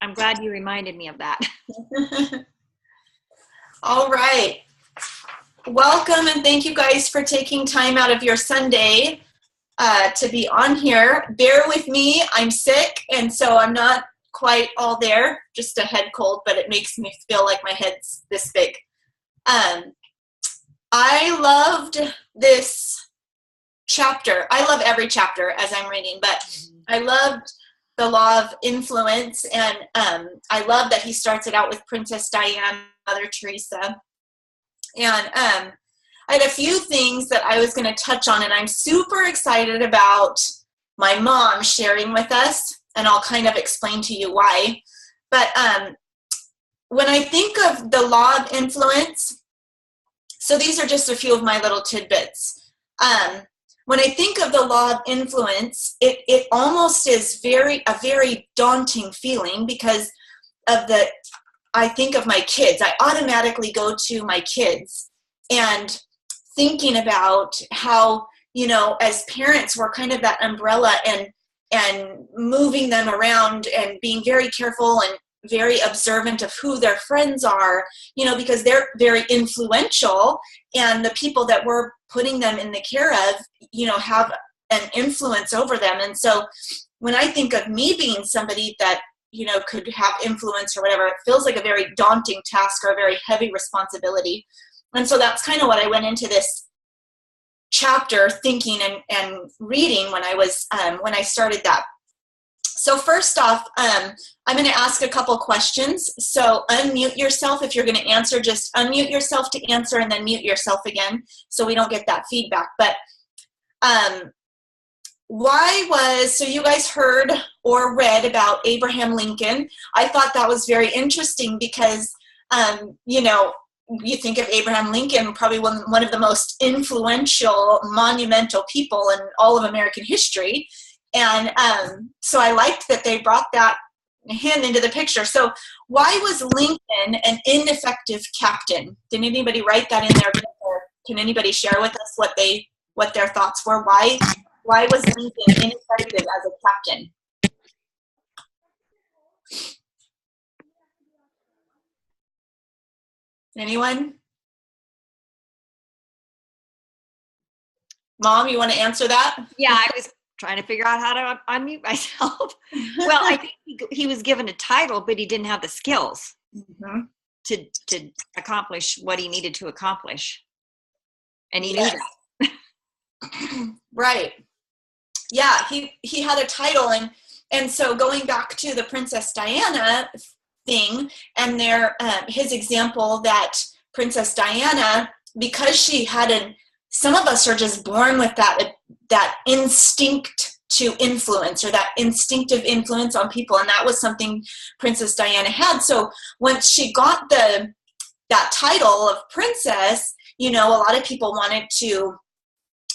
I'm glad you reminded me of that. All right. Welcome, and thank you guys for taking time out of your Sunday to be on here. Bear with me. I'm sick, and so I'm not quite all there. Just a head cold, but it makes me feel like my head's this big. I loved this chapter. I love every chapter as I'm reading, but I loved the law of influence, and I love that he starts it out with Princess Diana, Mother Teresa. And I had a few things that I was going to touch on, and I'm super excited about my mom sharing with us, and I'll kind of explain to you why. But when I think of the law of influence, so these are just a few of my little tidbits. When I think of the law of influence, it almost is a very daunting feeling because of I think of my kids. I automatically go to my kids and thinking about how, as parents, we're kind of that umbrella and moving them around and being very careful and very observant of who their friends are, because they're very influential, and the people that we're putting them in the care of, have an influence over them. And so when I think of me being somebody that, could have influence or whatever, it feels like a very daunting task or a very heavy responsibility. And so that's kind of what I went into this chapter thinking and reading when I started that. So first off, I'm going to ask a couple questions. So unmute yourself. If you're going to answer, just unmute yourself to answer and then mute yourself again so we don't get that feedback. But so you guys heard or read about Abraham Lincoln. I thought that was very interesting because, you think of Abraham Lincoln, probably one of the most influential, monumental people in all of American history. And so I liked that they brought that him into the picture. So why was Lincoln an ineffective captain? Did anybody write that in there? Or can anybody share with us what their thoughts were? Why was Lincoln ineffective as a captain? Anyone? Mom, you want to answer that? Yeah, I was trying to figure out how to unmute myself. Well, I think he was given a title, but he didn't have the skills to accomplish what he needed to accomplish. And he knew that. Right. Yeah, he had a title, and so going back to the Princess Diana thing and his example that Princess Diana, because she had some of us are just born with that instinct to influence, or that instinctive influence on people, and that was something Princess Diana had. So once she got that title of princess, a lot of people wanted to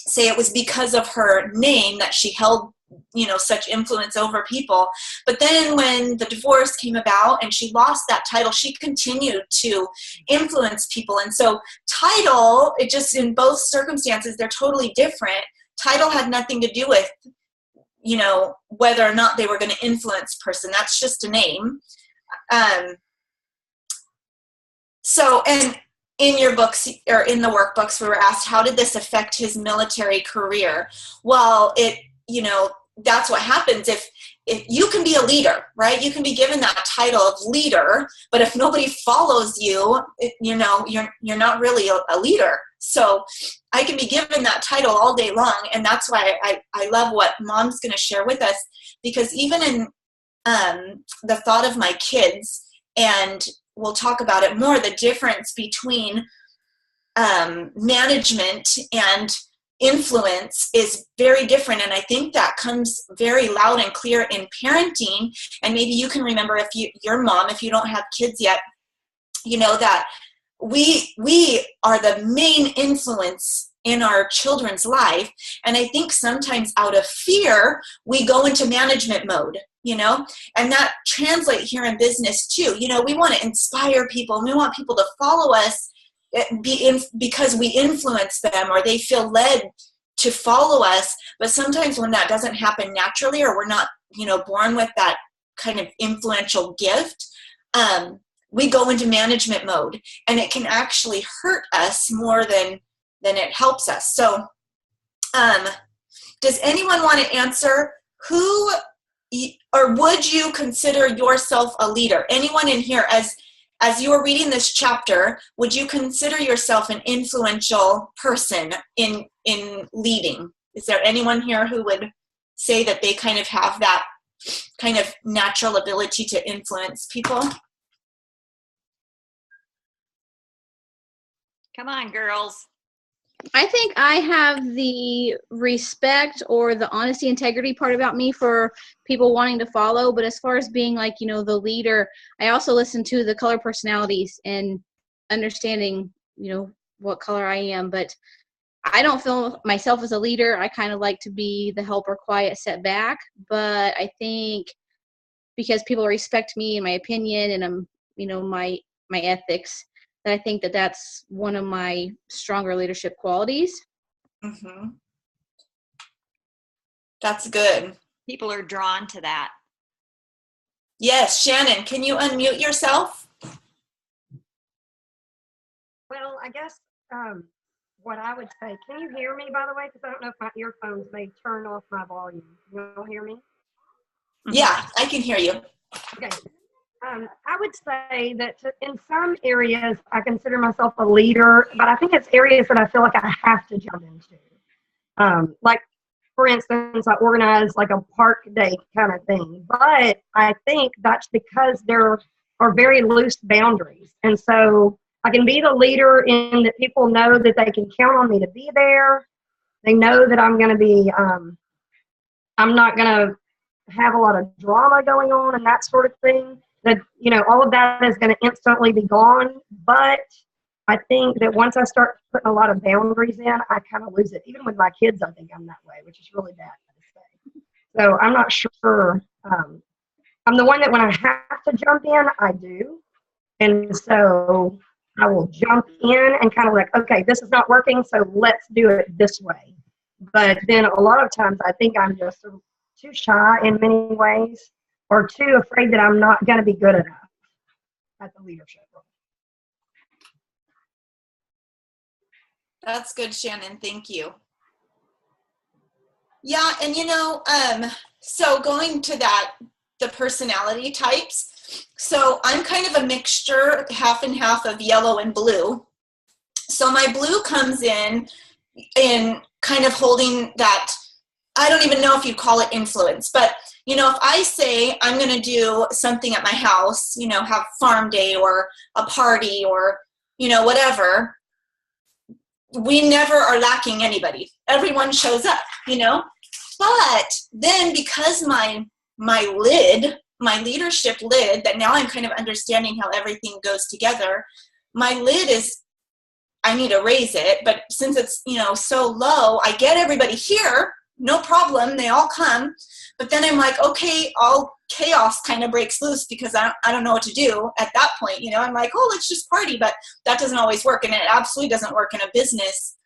say it was because of her name that she held, such influence over people. But then when the divorce came about and she lost that title, she continued to influence people. And so title, it just, in both circumstances, they're totally different. Title had nothing to do with, whether or not they were going to influence person. That's just a name. And in your books, or in the workbooks, we were asked, how did this affect his military career? Well, that's what happens if you can be a leader, right? You can be given that title of leader, but if nobody follows you, you're not really a leader. So I can be given that title all day long, and that's why I love what Mom's going to share with us, because even in the thought of my kids, and we'll talk about it more, the difference between management and influence is very different. And I think that comes very loud and clear in parenting. And maybe you can remember, if your mom, if you don't have kids yet, that we are the main influence in our children's life. And I think sometimes out of fear, we go into management mode, and that translates here in business too. We want to inspire people, and we want people to follow us because we influence them, or they feel led to follow us. But sometimes when that doesn't happen naturally, or we're not, born with that kind of influential gift, we go into management mode, and it can actually hurt us more than it helps us. So does anyone want to answer who, or would you consider yourself a leader? Anyone in here, as you are reading this chapter, would you consider yourself an influential person in leading? Is there anyone here who would say that they kind of have that kind of natural ability to influence people? Come on, girls. I think I have the respect or the honesty, integrity part about me for people wanting to follow. But as far as being like, the leader, I also listen to the color personalities and understanding, what color I am. But I don't feel myself as a leader. I kind of like to be the helper, quiet, set back. But I think because people respect me and my opinion and my ethics, that I think that that's one of my stronger leadership qualities. Mm-hmm. That's good. People are drawn to that. Yes, Shannon, can you unmute yourself? Well, I guess what I would say, can you hear me, by the way? Because I don't know if my earphones may turn off my volume. You don't hear me? Yeah, I can hear you. Okay. I would say that in some areas, I consider myself a leader, but I think it's areas that I feel like I have to jump into. Like, for instance, I organize like a park day kind of thing, but I think that's because there are very loose boundaries. And so I can be the leader in that people know that they can count on me to be there. They know that I'm going to be, I'm not going to have a lot of drama going on and that sort of thing. That, all of that is going to instantly be gone. But I think that once I start putting a lot of boundaries in, I kind of lose it. Even with my kids, I think I'm that way, which is really bad to say. So I'm not sure. I'm the one that when I have to jump in, I do. And so I will jump in and kind of like, okay, this is not working, so let's do it this way. But then a lot of times I think I'm just too shy in many ways, or too afraid that I'm not going to be good enough at the leadership role. That's good, Shannon. Thank you. Yeah, and so going to that, the personality types. So I'm kind of a mixture, half and half of yellow and blue. So my blue comes in kind of holding that, I don't even know if you'd call it influence, but if I say I'm going to do something at my house, have farm day or a party or, whatever, we never are lacking anybody. Everyone shows up, But then because my leadership lid, that now I'm kind of understanding how everything goes together, my lid is, I need to raise it. But since it's, so low, I get everybody here. No problem, they all come, but then I'm like, okay, all chaos kind of breaks loose because I don't know what to do at that point. I'm like, oh, let's just party, but that doesn't always work, and it absolutely doesn't work in a business,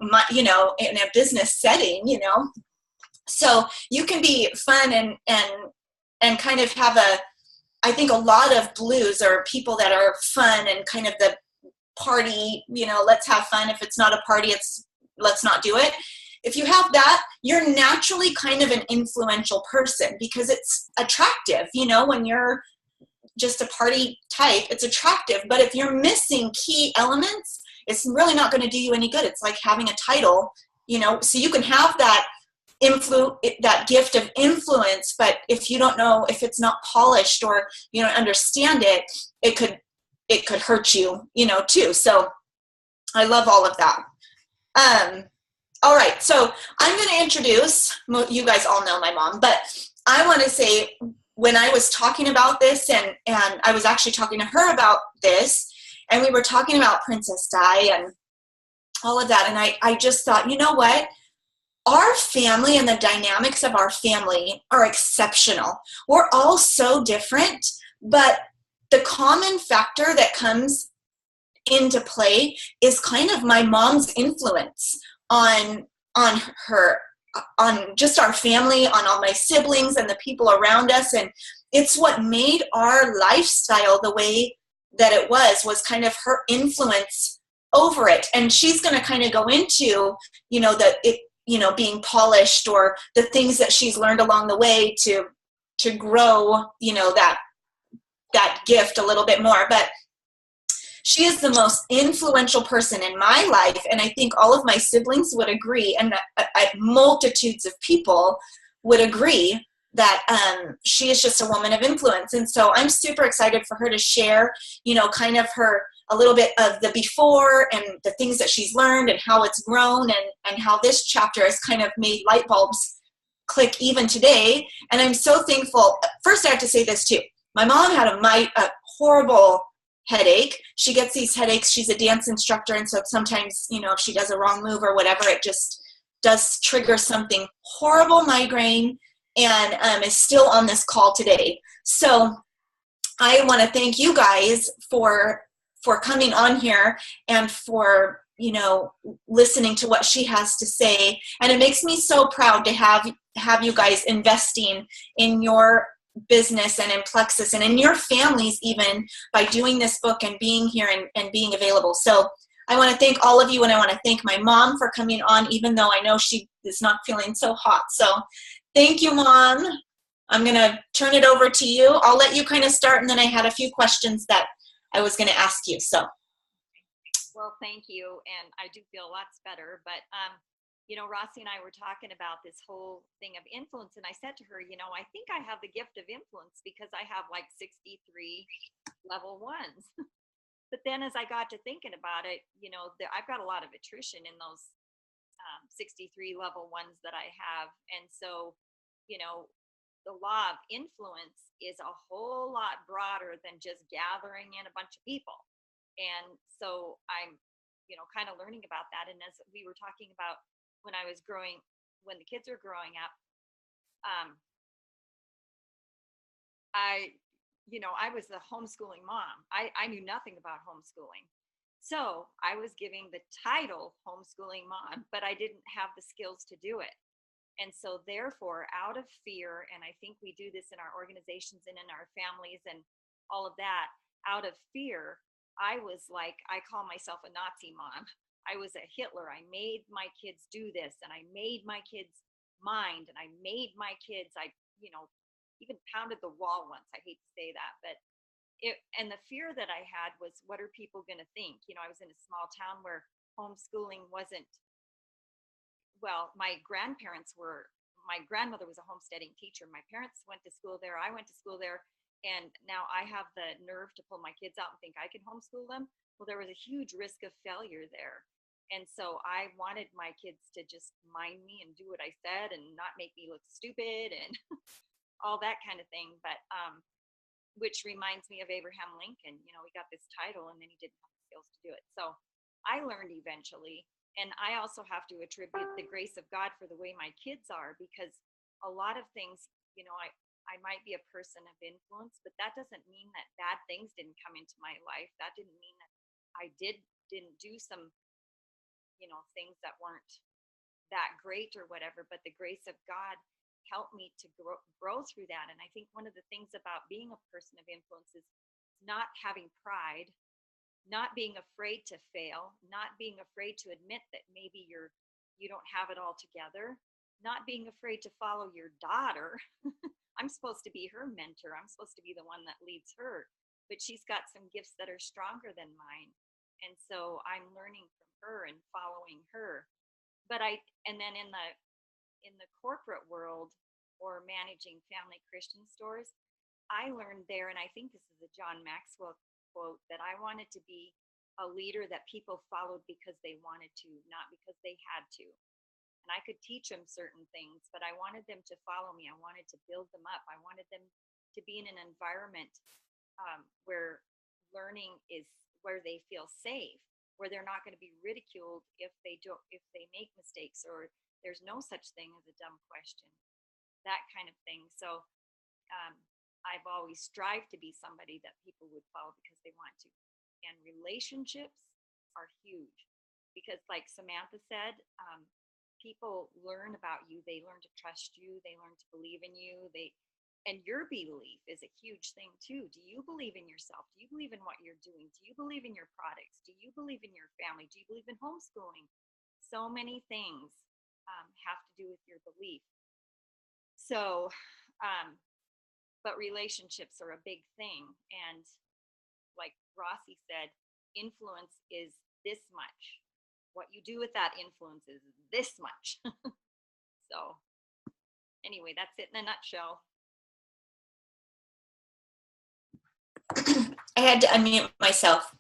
in a business setting. So you can be fun and kind of have I think a lot of blues are people that are fun and kind of the party. Let's have fun. If it's not a party, let's not do it. If you have that, you're naturally kind of an influential person because it's attractive. When you're just a party type, it's attractive. But if you're missing key elements, it's really not going to do you any good. It's like having a title, so you can have that that gift of influence, but if you don't know, if it's not polished or you don't understand it, it could hurt you, too. So I love all of that. All right, so I'm going to introduce, you guys all know my mom, but I want to say when I was talking about this, and I was actually talking to her about this, and we were talking about Princess Di and all of that, and I just thought, you know what? Our family and the dynamics of our family are exceptional. We're all so different, but the common factor that comes into play is kind of my mom's influence on her, on just our family, on all my siblings and the people around us. And it's what made our lifestyle the way that it was kind of her influence over it. And she's going to kind of go into, being polished, or the things that she's learned along the way to grow, that gift a little bit more. But she is the most influential person in my life, and I think all of my siblings would agree, and multitudes of people would agree that she is just a woman of influence. And so I'm super excited for her to share, kind of a little bit of the before and the things that she's learned and how it's grown, and how this chapter has kind of made light bulbs click even today. And I'm so thankful. First, I have to say this too. My mom had a horrible headache. She gets these headaches. She's a dance instructor, and so sometimes, if she does a wrong move or whatever, it just does trigger something. Horrible migraine, and is still on this call today. So I want to thank you guys for coming on here and for listening to what she has to say. And it makes me so proud to have you guys investing in your business and in Plexus and in your families, even by doing this book and being here and being available. So I want to thank all of you, and I want to thank my mom for coming on, even though I know she is not feeling so hot. So thank you, Mom. I'm going to turn it over to you. I'll let you kind of start, and then I had a few questions that I was going to ask you. So. Well, thank you, and I do feel lots better. But Rossi and I were talking about this whole thing of influence, and I said to her, I think I have the gift of influence because I have like 63 level ones. But then as I got to thinking about it, I've got a lot of attrition in those 63 level ones that I have. And so, the law of influence is a whole lot broader than just gathering in a bunch of people. And so I'm, kind of learning about that. And as we were talking about when the kids are growing up, I was the homeschooling mom. I knew nothing about homeschooling. So I was giving the title homeschooling mom, but I didn't have the skills to do it. And so therefore, out of fear, and I think we do this in our organizations and in our families and all of that, out of fear, I was like, I call myself a Nazi mom. I was a Hitler. I made my kids do this, and I made my kids mind, and I made my kids, even pounded the wall once. I hate to say that, but and the fear that I had was, what are people going to think? I was in a small town where homeschooling wasn't, well, my grandmother was a homesteading teacher. My parents went to school there. I went to school there. And now I have the nerve to pull my kids out and think I can homeschool them. Well, there was a huge risk of failure there. And so I wanted my kids to just mind me and do what I said and not make me look stupid and all that kind of thing. But, which reminds me of Abraham Lincoln. He got this title and then he didn't have the skills to do it. So I learned eventually. And I also have to attribute the grace of God for the way my kids are, because a lot of things, I might be a person of influence, but that doesn't mean that bad things didn't come into my life. That didn't mean that I didn't do some, things that weren't that great or whatever, but the grace of God helped me to grow through that. And I think one of the things about being a person of influence is not having pride, not being afraid to fail, not being afraid to admit that maybe you don't have it all together, not being afraid to follow your daughter. I'm supposed to be her mentor. I'm supposed to be the one that leads her, but she's got some gifts that are stronger than mine. And so I'm learning from her and following her. But and then in the corporate world, or managing family Christian stores, I learned there, and I think this is a John Maxwell quote, that I wanted to be a leader that people followed because they wanted to, not because they had to. And I could teach them certain things, but I wanted them to follow me. I wanted to build them up. I wanted them to be in an environment where learning is, where they feel safe, where they're not going to be ridiculed if they make mistakes, or there's no such thing as a dumb question, that kind of thing. So I've always strived to be somebody that people would follow because they want to. And relationships are huge, because like Samantha said, people learn about you. They learn to trust you. They learn to believe in you. And your belief is a huge thing too. Do you believe in yourself? Do you believe in what you're doing? Do you believe in your products? Do you believe in your family? Do you believe in homeschooling? So many things have to do with your belief. So, but relationships are a big thing. And like Rossi said, influence is this much. What you do with that influence is this much. So anyway, that's it in a nutshell. I had to unmute myself.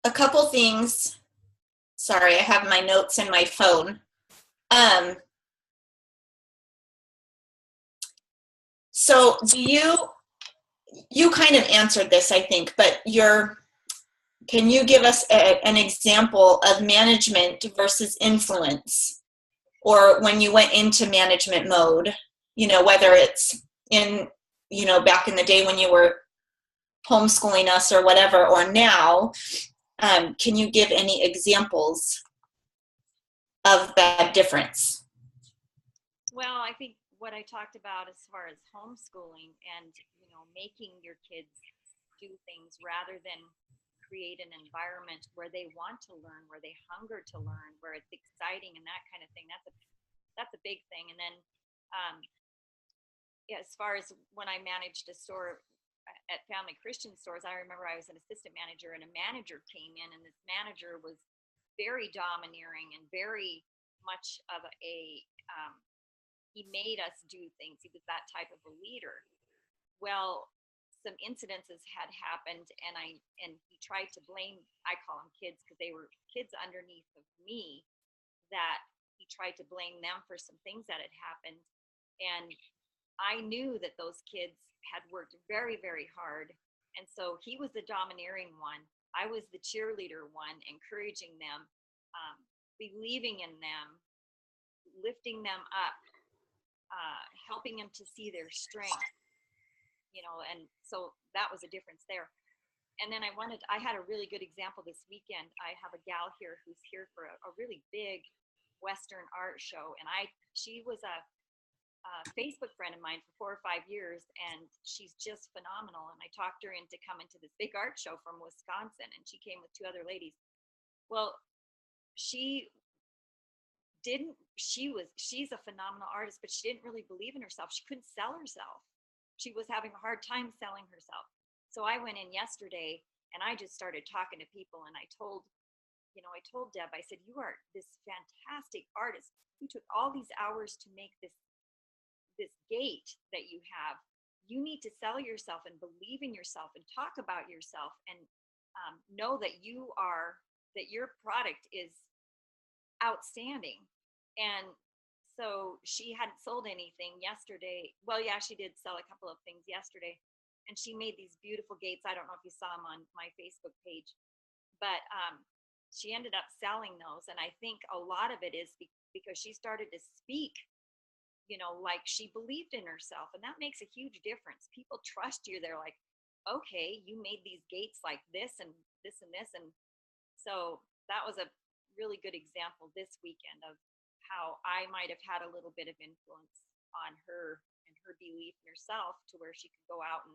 A couple things. Sorry, I have my notes in my phone. So do you kind of answered this, I think, but can you give us an example of management versus influence, or when you went into management mode, whether it's in, back in the day when you were homeschooling us or whatever, or now, can you give any examples of that difference? Well, I think what I talked about as far as homeschooling and, making your kids do things rather than create an environment where they want to learn, where they hunger to learn, where it's exciting and that kind of thing. That's a big thing. And then as far as when I managed a store at Family Christian Stores, I remember I was an assistant manager, and a manager came in, and this manager was very domineering and very much of he made us do things. He was that type of a leader. Well, some incidences had happened, and he tried to blame, I call them kids because they were kids underneath of me, that he tried to blame them for some things that had happened. And I knew that those kids had worked very, very hard. And so he was the domineering one. I was the cheerleader one, encouraging them, believing in them, lifting them up, helping them to see their strength, and so that was a difference there. And then I had a really good example this weekend. I have a gal here who's here for a really big Western art show. And she was a Facebook friend of mine for 4 or 5 years, and she's just phenomenal. And I talked her into coming to this big art show from Wisconsin, and she came with 2 other ladies. Well, she's a phenomenal artist, but she didn't really believe in herself. She couldn't sell herself. She was having a hard time selling herself. So I went in yesterday and I just started talking to people, and I told Deb, I said, you are this fantastic artist. You took all these hours to make this gate that you have. You need to sell yourself and believe in yourself and talk about yourself, and know that your product is outstanding. And so she hadn't sold anything yesterday. Well, yeah, she did sell a couple of things yesterday, and she made these beautiful gates. I don't know if you saw them on my Facebook page, but she ended up selling those. And I think a lot of it is because she started to speak, like she believed in herself, and that makes a huge difference. People trust you. They're like, okay, you made these gates like this and this and this. And so that was a really good example this weekend of how I might have had a little bit of influence on her and her belief in herself, to where she could go out and,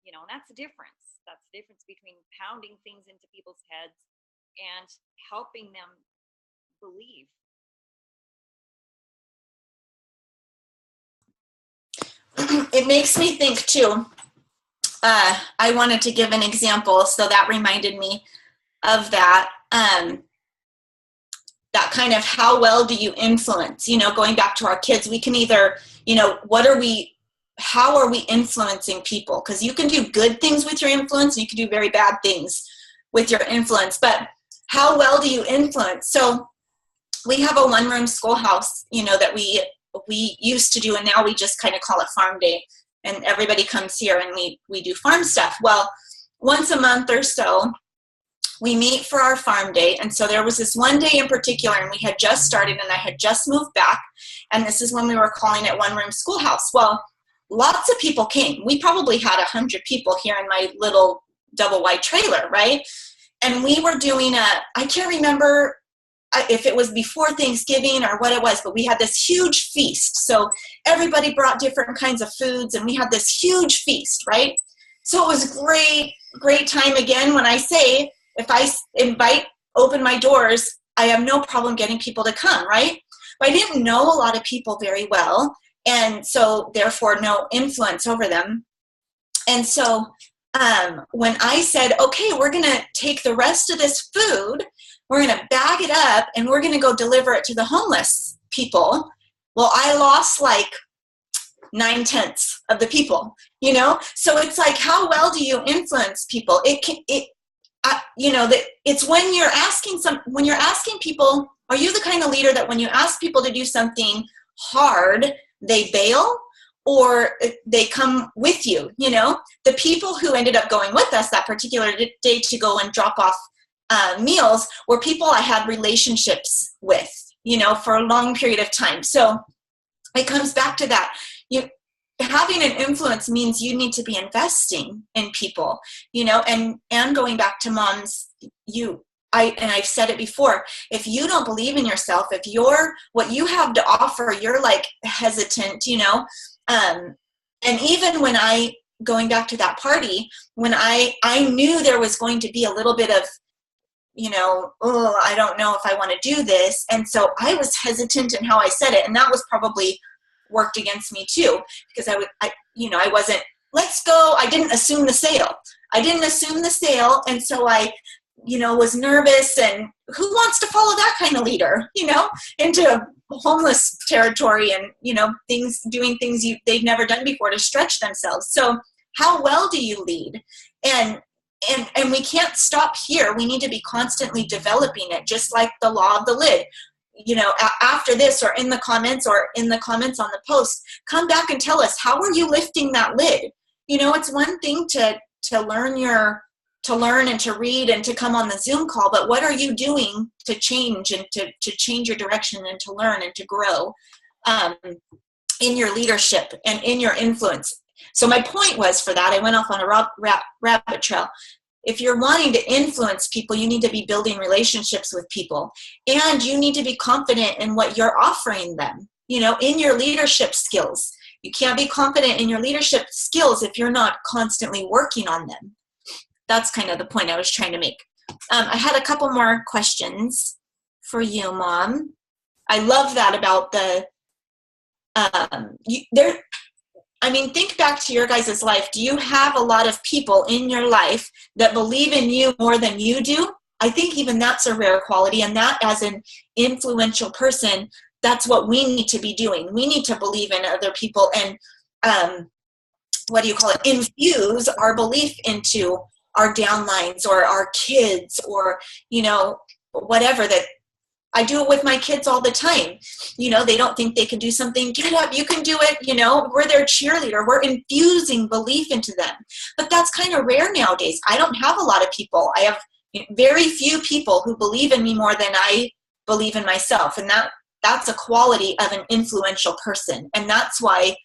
and that's the difference. That's the difference between pounding things into people's heads and helping them believe. It makes me think too. I wanted to give an example, so that reminded me of that. That kind of, how well do you influence? Going back to our kids, we can either, how are we influencing people? Because you can do good things with your influence, and you can do very bad things with your influence. But how well do you influence? So we have a one-room schoolhouse, that we used to do, and now we just kind of call it farm day, and everybody comes here and we do farm stuff. Well, once a month or so, we meet for our farm day. And so there was this one day in particular, and we had just started, and I had just moved back, and this is when we were calling it one-room schoolhouse. Well, lots of people came. We probably had 100 people here in my little double wide trailer, right? And we were doing I can't remember, if it was before Thanksgiving or what it was, but we had this huge feast. So everybody brought different kinds of foods, and we had this huge feast, right? So it was great time. Again, when I say, if I open my doors, I have no problem getting people to come, right? But I didn't know a lot of people very well, and so therefore no influence over them. And so when I said, okay, we're going to take the rest of this food, we're going to bag it up, and we're going to go deliver it to the homeless people. Well, I lost like 9/10 of the people, you know? So it's like, how well do you influence people? It's when you're asking people, are you the kind of leader that when you ask people to do something hard, they bail? Or they come with you, you know? The people who ended up going with us that particular day to go and drop off meals were people I had relationships with, you know, for a long period of time. So it comes back to that. Having an influence means you need to be investing in people, you know, and going back to moms, I've said it before, if you don't believe in yourself, if what you have to offer, you're like hesitant, you know. And even when going back to that party, when I knew there was going to be a little bit of, you know, oh, I don't know if I want to do this. And so I was hesitant in how I said it. And that was probably worked against me too, because I wasn't, let's go. I didn't assume the sale. And so I, you know, was nervous, and who wants to follow that kind of leader, you know, into homeless territory and, you know, doing things they've never done before to stretch themselves. So how well do you lead? And we can't stop here. We need to be constantly developing it, just like the law of the lid. You know, after this, or in the comments on the post, come back and tell us, how are you lifting that lid? You know, it's one thing to learn and to read and to come on the Zoom call, but what are you doing to change and to change your direction and to learn and to grow in your leadership and in your influence? So my point was, for that, I went off on a rabbit trail. If you're wanting to influence people, you need to be building relationships with people, and you need to be confident in what you're offering them, you know, in your leadership skills. You can't be confident in your leadership skills if you're not constantly working on them. That's kind of the point I was trying to make. I had a couple more questions for you, Mom. I love that about think back to your guys' life. Do you have a lot of people in your life that believe in you more than you do? I think even that's a rare quality, and that, as an influential person, that's what we need to be doing. We need to believe in other people and, infuse our belief into our downlines or our kids, or, you know, whatever. That I do it with my kids all the time. You know, they don't think they can do something. Get up, you can do it. You know, we're their cheerleader. We're infusing belief into them. But that's kind of rare nowadays. I don't have a lot of people. I have very few people who believe in me more than I believe in myself. And that's a quality of an influential person. And that's why,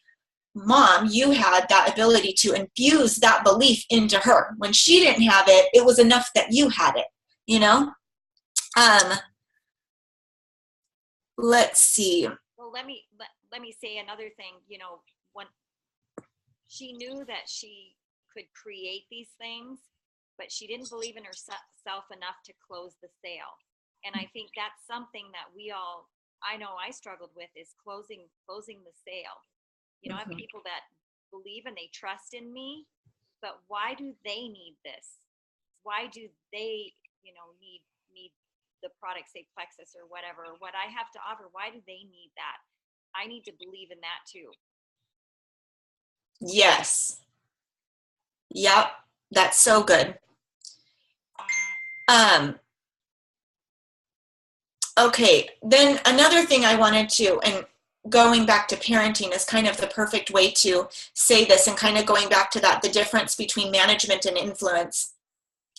Mom, you had that ability to infuse that belief into her. When she didn't have it, it was enough that you had it, you know? Let's see. Well, let me say another thing. You know, when she knew that she could create these things, but she didn't believe in herself enough to close the sale. And I think that's something that I know I struggled with, is closing the sale. You know, I have people that believe and they trust in me, but why do they need this? Why do they, you know, need the product, say Plexus or whatever, or what I have to offer? Why do they need that? I need to believe in that too. Yes. Yep. That's so good. Okay. Then another thing I wanted to, and going back to parenting is kind of the perfect way to say this, and kind of going back to that, the difference between management and influence.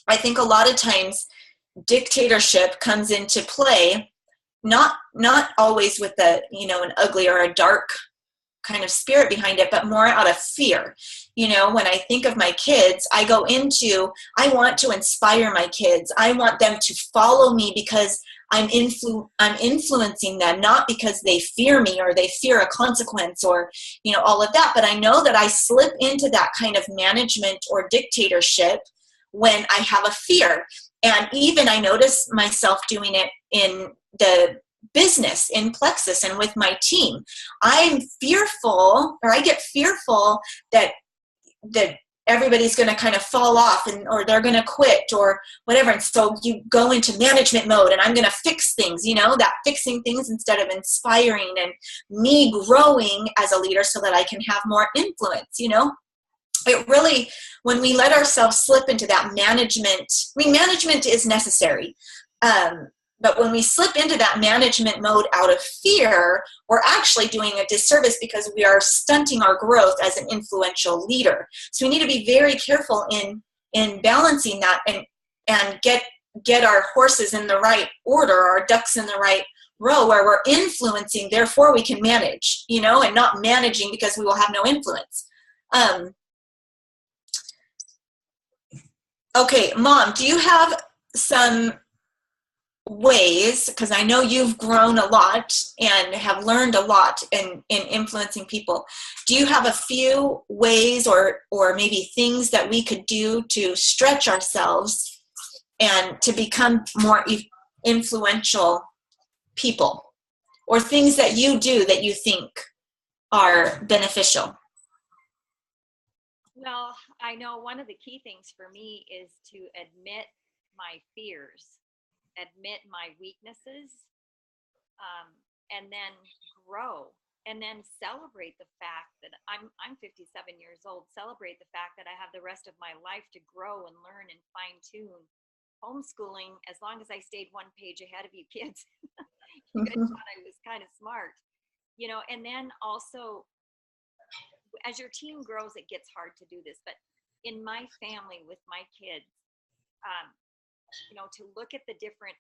I think a lot of times dictatorship comes into play, not always with an ugly or a dark kind of spirit behind it, but more out of fear. You know, when I think of my kids, I go into, I want to inspire my kids. I want them to follow me because I'm influencing them, not because they fear me or they fear a consequence or, you know, all of that. But I know that I slip into that kind of management or dictatorship when I have a fear. And even I notice myself doing it in the business, in Plexus and with my team. I'm fearful, or I get fearful that everybody's going to kind of fall off or they're going to quit or whatever. And so you go into management mode and I'm going to fix things, you know, that fixing things instead of inspiring and me growing as a leader so that I can have more influence, you know. It really, when we let ourselves slip into that management, I mean, management is necessary. But when we slip into that management mode out of fear, we're actually doing a disservice because we are stunting our growth as an influential leader. So we need to be very careful in balancing that and get our horses in the right order, our ducks in the right row where we're influencing, therefore we can manage, you know, and not managing because we will have no influence. Okay, Mom, do you have some ways, because I know you've grown a lot and have learned a lot in influencing people. Do you have a few ways or maybe things that we could do to stretch ourselves and to become more influential people, or things that you do that you think are beneficial? Well, I know one of the key things for me is to admit my fears, admit my weaknesses, and then grow, and then celebrate the fact that I'm 57 years old. Celebrate the fact that I have the rest of my life to grow and learn and fine tune. Homeschooling, as long as I stayed one page ahead of you kids, you guys thought I was kind of smart, you know. And then also, as your team grows, it gets hard to do this. But in my family with my kids, you know, to look at the different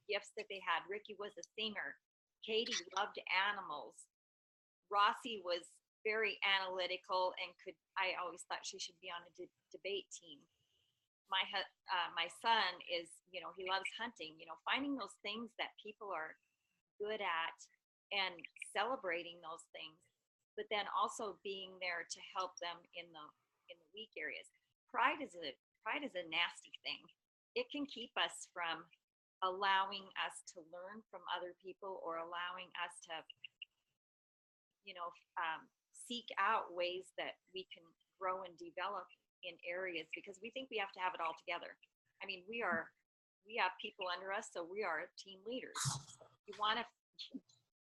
gifts that they had. Ricky was a singer. Katie loved animals. Rossi was very analytical and I always thought she should be on a debate team. My son is, you know, he loves hunting, you know, finding those things that people are good at and celebrating those things, but then also being there to help them in the weak areas. Pride is a nasty thing. It can keep us from allowing us to learn from other people or allowing us to, you know, seek out ways that we can grow and develop in areas, because we think we have to have it all together. I mean, we have people under us, so we are team leaders. You want to,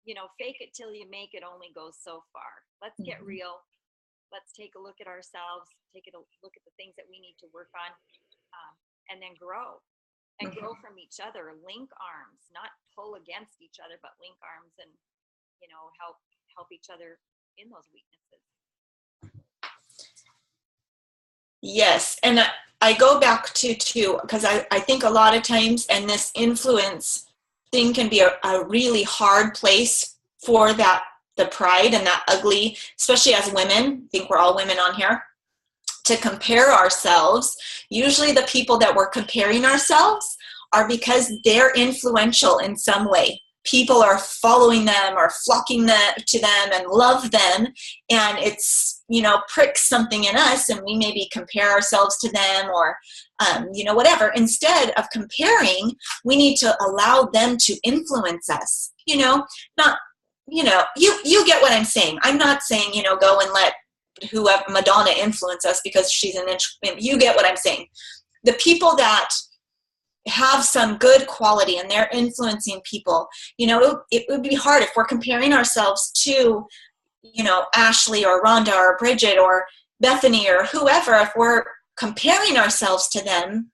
you know, fake it till you make it only goes so far. Let's get real. Let's take a look at ourselves, take a look at the things that we need to work on, and then grow. And grow from each other. Link arms, not pull against each other, but link arms and, you know, help each other in those weaknesses. Yes, and I go back to because I think a lot of times, and this influence thing can be a really hard place for the pride and that ugly, especially as women. I think we're all women on here. To compare ourselves, usually the people that we're comparing ourselves are because they're influential in some way. People are following them or flocking to them and love them, and it's, you know, pricks something in us, and we maybe compare ourselves to them or, you know, whatever. Instead of comparing, we need to allow them to influence us. You know, not, you know, you get what I'm saying. I'm not saying, you know, go and let whoever Madonna influence us because she's you get what I'm saying. The people that have some good quality and they're influencing people, you know, it would be hard if we're comparing ourselves to, you know, Ashley or Rhonda or Bridget or Bethany or whoever. If we're comparing ourselves to them,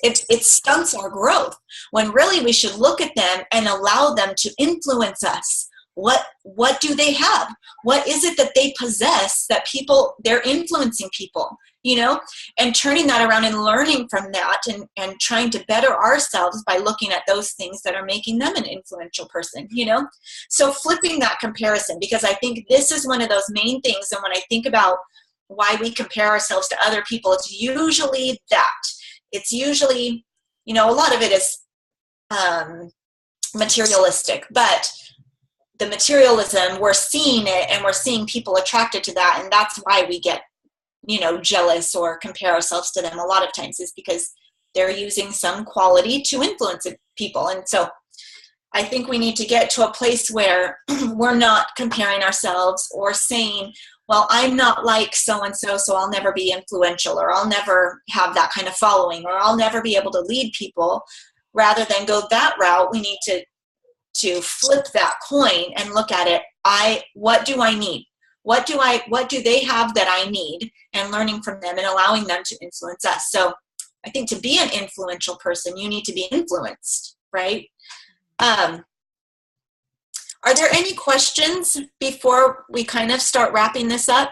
it stunts our growth, when really we should look at them and allow them to influence us. what do they have? What is it that they possess that they're influencing people, and turning that around and learning from that and trying to better ourselves by looking at those things that are making them an influential person, So flipping that comparison, because I think this is one of those main things. And when I think about why we compare ourselves to other people, it's usually that. It's usually, a lot of it is materialistic, but the materialism, we're seeing it and we're seeing people attracted to that. And that's why we get, jealous or compare ourselves to them a lot of times, is because they're using some quality to influence people. And so I think we need to get to a place where we're not comparing ourselves or saying, well, I'm not like so-and-so, so I'll never be influential, or I'll never have that kind of following, or I'll never be able to lead people. Rather than go that route, we need to flip that coin and look at it. What do I need? What do they have that I need? And learning from them and allowing them to influence us. So I think to be an influential person, you need to be influenced, right? Are there any questions before we kind of start wrapping this up?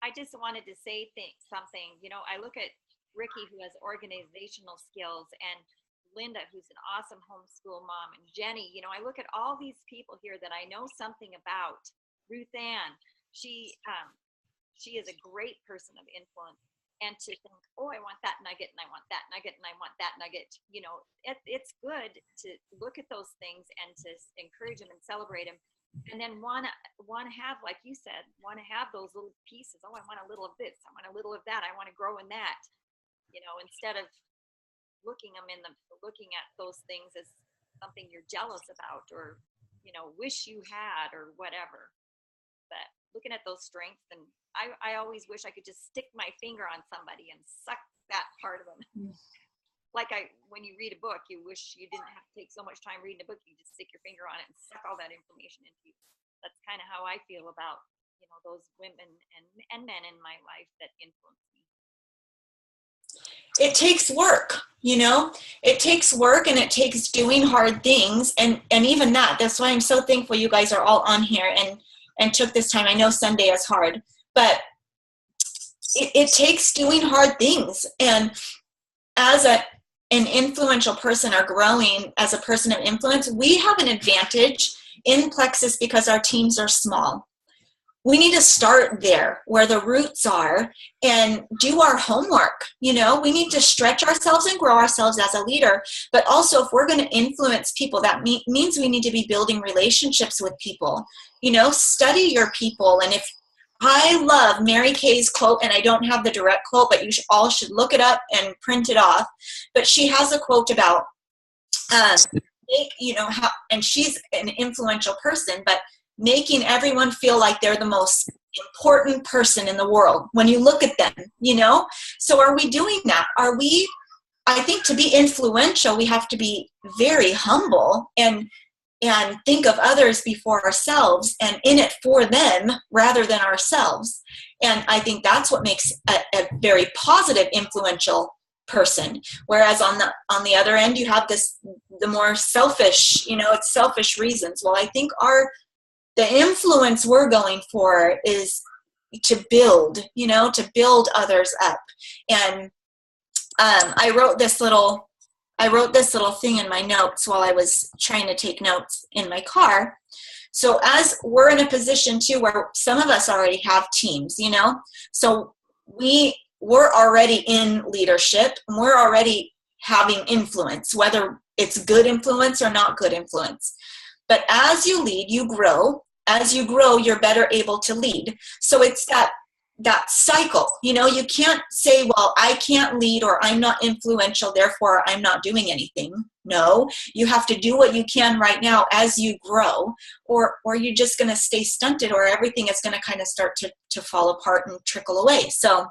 I just wanted to say something. I look at Ricky, who has organizational skills, and Linda, who's an awesome homeschool mom, and Jenny. I look at all these people here that I know something about. Ruth Ann, she is a great person of influence. And to think, oh, I want that nugget, and I want that nugget, and I want that nugget. It's good to look at those things and to encourage them and celebrate them, and then want to have, like you said, want to have those little pieces. Oh, I want a little of this. I want a little of that. I want to grow in that. Instead of looking at those things as something you're jealous about, or wish you had, or whatever. But looking at those strengths, and I always wish I could just stick my finger on somebody and suck that part of them. Like when you read a book, you wish you didn't have to take so much time reading a book. You just stick your finger on it and suck all that information into you. That's kind of how I feel about those women and men in my life that influence me. It takes work, it takes work, and it takes doing hard things. And even that's why I'm so thankful you guys are all on here and took this time. I know Sunday is hard, but it takes doing hard things. And as an influential person, or growing as a person of influence, we have an advantage in Plexus because our teams are small. We need to start there where the roots are and do our homework. We need to stretch ourselves and grow ourselves as a leader. But also, if we're going to influence people, that means we need to be building relationships with people. Study your people. And if I love Mary Kay's quote, and I don't have the direct quote, but you all should look it up and print it off. But she has a quote about, and she's an influential person, but making everyone feel like they're the most important person in the world when you look at them, So are we doing that? I think to be influential, we have to be very humble and think of others before ourselves and in it for them rather than ourselves. And I think that's what makes a very positive, influential person. Whereas on the other end, you have the more selfish, it's selfish reasons. Well, I think the influence we're going for is to build, to build others up. And I wrote this little thing in my notes while I was trying to take notes in my car. So as we're in a position too, where some of us already have teams, so we're already in leadership, and we're already having influence, whether it's good influence or not good influence. But as you lead, you grow. As you grow, you're better able to lead. So it's that cycle. You can't say, well, I can't lead, or I'm not influential, therefore I'm not doing anything. No, you have to do what you can right now as you grow, or you're just going to stay stunted, or everything is going to kind of start to fall apart and trickle away. So,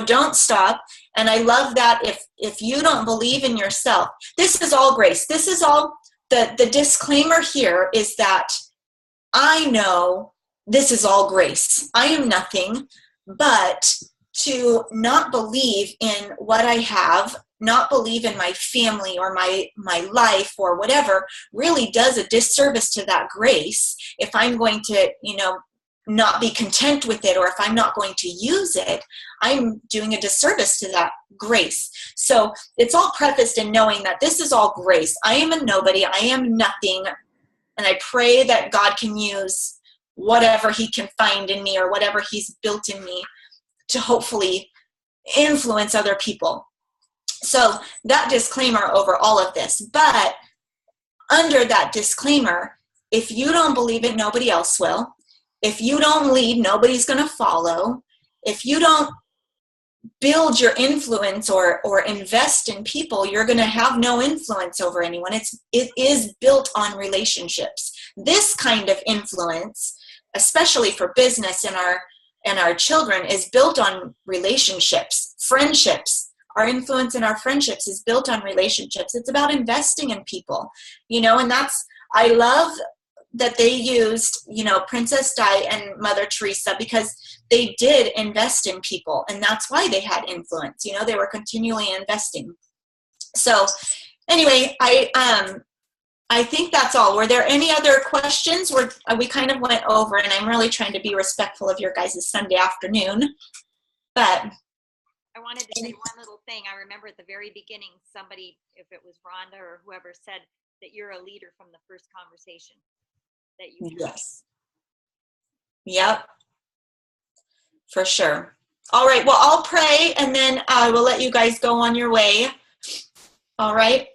don't stop. And I love that if you don't believe in yourself, this is all grace. This is all. The disclaimer here is that I know this is all grace. I am nothing, but to not believe in what I have, not believe in my family or my life or whatever really does a disservice to that grace if I'm going to, not be content with it, or if I'm not going to use it, I'm doing a disservice to that grace. So it's all prefaced in knowing that this is all grace. I am a nobody. I am nothing. And I pray that God can use whatever he can find in me or whatever he's built in me to hopefully influence other people. So that disclaimer over all of this. But under that disclaimer, if you don't believe it, nobody else will. If you don't lead, nobody's going to follow. If you don't build your influence or invest in people, you're going to have no influence over anyone. It is built on relationships. This kind of influence, especially for business and our children, is built on relationships, friendships. Our influence in our friendships is built on relationships. It's about investing in people, and I love that they used, Princess Di and Mother Teresa, because they did invest in people, and that's why they had influence. They were continually investing. So anyway, I think that's all. Were there any other questions? We kind of went over, and I'm really trying to be respectful of your guys' Sunday afternoon. But I wanted to say one little thing. I remember at the very beginning, somebody, if it was Rhonda or whoever, said that you're a leader from the first conversation that you had. Yes. Yep. For sure. All right. Well, I'll pray, and then I will let you guys go on your way. All right.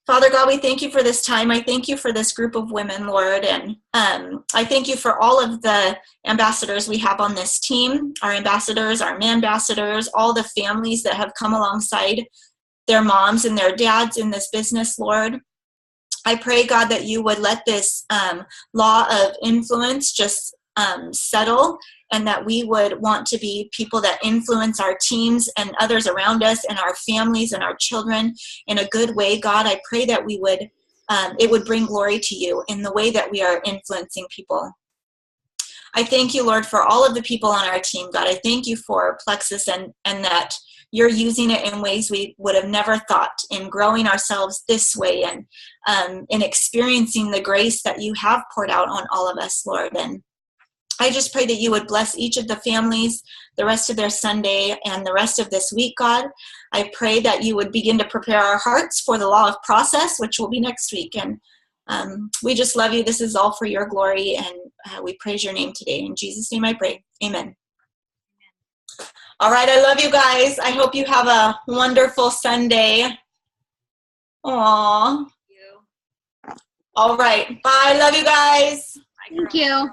Father God, we thank you for this time. I thank you for this group of women, Lord. And I thank you for all of the ambassadors we have on this team, our ambassadors, our man-ambassadors, all the families that have come alongside their moms and their dads in this business, Lord. I pray, God, that you would let this law of influence just settle, and that we would want to be people that influence our teams and others around us and our families and our children in a good way. God, I pray that we would, it would bring glory to you in the way that we are influencing people. I thank you, Lord, for all of the people on our team. God, I thank you for Plexus and that you're using it in ways we would have never thought, in growing ourselves this way, and in experiencing the grace that you have poured out on all of us, Lord. And I just pray that you would bless each of the families the rest of their Sunday and the rest of this week, God. I pray that you would begin to prepare our hearts for the law of process, which will be next week. And we just love you. This is all for your glory, and we praise your name today. In Jesus' name I pray. Amen. All right, I love you guys. I hope you have a wonderful Sunday. Aww. Thank you. All right, bye. Love you guys. Bye, Thank girl. you.